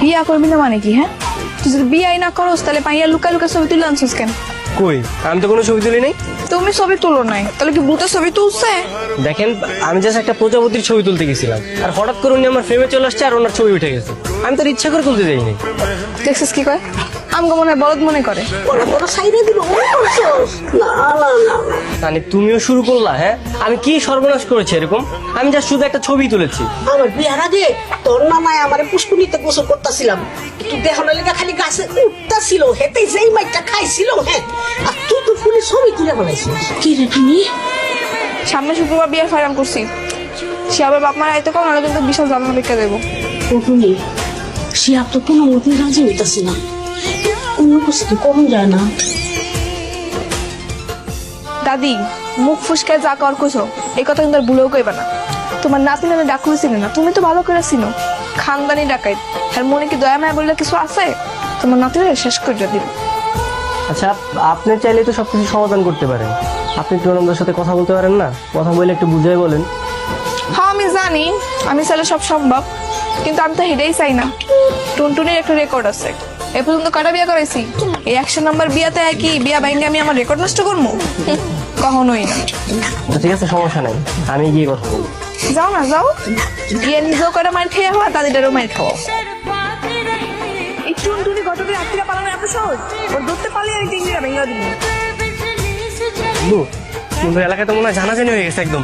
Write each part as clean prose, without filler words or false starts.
বিয়া করবি না মানে কি? হ্যাঁ, তুই যদি বিয়াই না করস তাহলে পাইয়া লুকা লুকা ছবি তুলে আনছিস কেন? কই, আমি তো কোনো ছবি তুলি নাই। তুমি ছবি তুলো নাই, তাহলে কি ভূতের ছবি তুলছে? দেখেন, আমি জাস্ট একটা প্রজাপতির ছবি তুলতে গেছিলাম, আর হঠাৎ করে উনি আমার ফ্রেমে চলে আসছে আর ওনার ছবি উঠে গেছে। আমি তার ইচ্ছা করে তুলতে যাইনি। দেখছিস কি কয়? আমগো মনে হয় বলদ মনে করে। মানে তুমিও শুরু করলা? হ্যাঁ, আমি কি সর্বনাশ করেছি এরকম? আমি জাস্ট শুধু একটা ছবি তুলেছি। আমার বিয়ার আগে তোর নানায় আমার পুষ্কুনিতে গোসল করতেছিলাম, তুই দেখানো লেগে খালি গাছে উঠতেছিল, হেতে যেই মাইটা খাইছিল, হ্যাঁ, আর তুই তো ফুলের ছবি তুলে বানাইছিস। কি রে তুমি? সামনে শুক্রবার বিয়ার ফাইনাল করছি, সে আবার বাপ মার আইতে কম, নাহলে কিন্তু বিশাল জামা বেঁকে দেবো। তুমি শিয়াব তো কোনো মতেই রাজি হইতাছি না, অন্য কিছু তো কম যায় না। দাদি, মুখ ফুসকায় যা কর কইছো এই কথা কিন্তু আর ভুলেও কইবা না। তোমার নাতি নামে ডাক হয়েছিল না, তুমি তো ভালো করে চিনো, খানদানি ডাকাই। আর মনে কি দয়া মায়া বললে কিছু আছে? তোমার নাতিরা শেষ করে দিল। আচ্ছা, আপনি চাইলে তো সবকিছু সমাধান করতে পারেন। আপনি একটু ওনাদের সাথে কথা বলতে পারেন না? কথা বলে একটু বুঝাই বলেন। হ্যাঁ, আমি জানি আমি চাইলে সব সম্ভব, কিন্তু আমি তো হেডেই চাই না। টুনটুনির একটা রেকর্ড আছে, এ পর্যন্ত কটা বিয়া করাইছি, এই 100 নম্বর বিয়াতে কি বিয়া বাইঙ্গে আমি আমার রেকর্ড নষ্ট করবো? কখনোই না। ঠিক আছে, সমস্যা নাই, আমি গিয়ে কথা বলবো। যাও না, যাও গিয়ে নিজেও কটা মার খেয়ে হওয়া, তাদেরও মার খাওয়া। এই টুনটুনি ঘটকের আত্মীরা পালানো এত সহজ? ওর ধরতে পারলে আমি টিঙ্গিরা ভেঙে দিব। কিন্তু এলাকায় তো মনে হয় জানাজানি হয়ে গেছে একদম।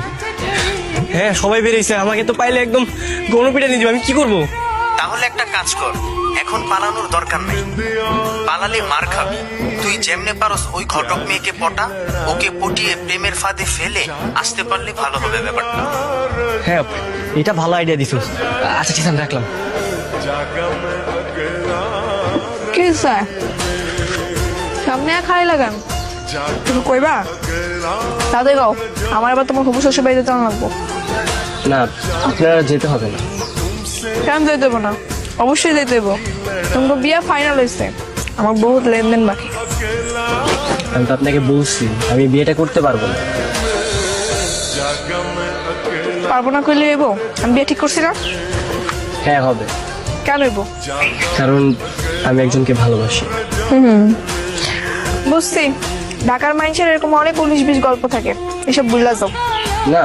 হ্যাঁ, সবাই বেরিয়েছে, আমাকে তো পাইলে একদম গণপিটা নিয়ে যাবে। আমি কি করবো? তাহলে একটা কাজ কর, এখন পালানোর দরকার নেই, পালালে মার খাবি। তুই যেমনে পারস ওই ঘটক মেয়েকে পটা, ওকে পটিয়ে প্রেমের ফাঁদে ফেলে আসতে পারলে ভালো হবে ব্যাপারটা। হ্যাঁ, এটা ভালো আইডিয়া দিছিস। আচ্ছা ঠিক আছে, রাখলাম। কি স্যার, সামনে খাই লাগান, তুমি কইবা? তাদের গাও, আমার আবার তোমার হবু শ্বশুর বাড়িতে চালান লাগবো। না, আপনারা যেতে হবে না। কেন যেতে দেবো না? অবশ্যই যেতে দেবো। তোমার বিয়া ফাইনাল হয়েছে, আমার বহুত লেনদেন বাকি। আমি তো আপনাকে বলছি আমি বিয়েটা করতে পারবো না। পারবো না কইলে এবো? আমি বিয়ে ঠিক করছি না? হ্যাঁ, হবে। কেন এবো? কারণ আমি একজনকে ভালোবাসি। বুঝছি, ঢাকার মানুষের এরকম অনেক 19-20 গল্প থাকে, এসব বুঝলা যাও। না,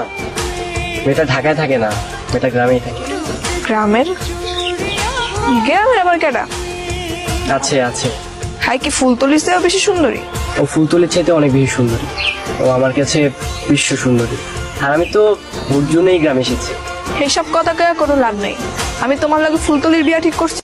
মেয়েটা ঢাকায় থাকে না, মেয়েটা গ্রামেই থাকে। গ্রামের? গ্রামের আবার কেডা? আছে আছে। হাই কি ফুল তুলিস বেশি সুন্দরী? ও ফুলতলির চাইতে অনেক বেশি সুন্দরী। ও আমার কাছে বিশ্ব সুন্দরী। আর আমি তো ওর জন্যই গ্রামে এসেছি। এইসব কথা কয়ে কোনো লাভ নেই। আমি তোমার লাগে ফুলতলির বিয়া ঠিক করছি।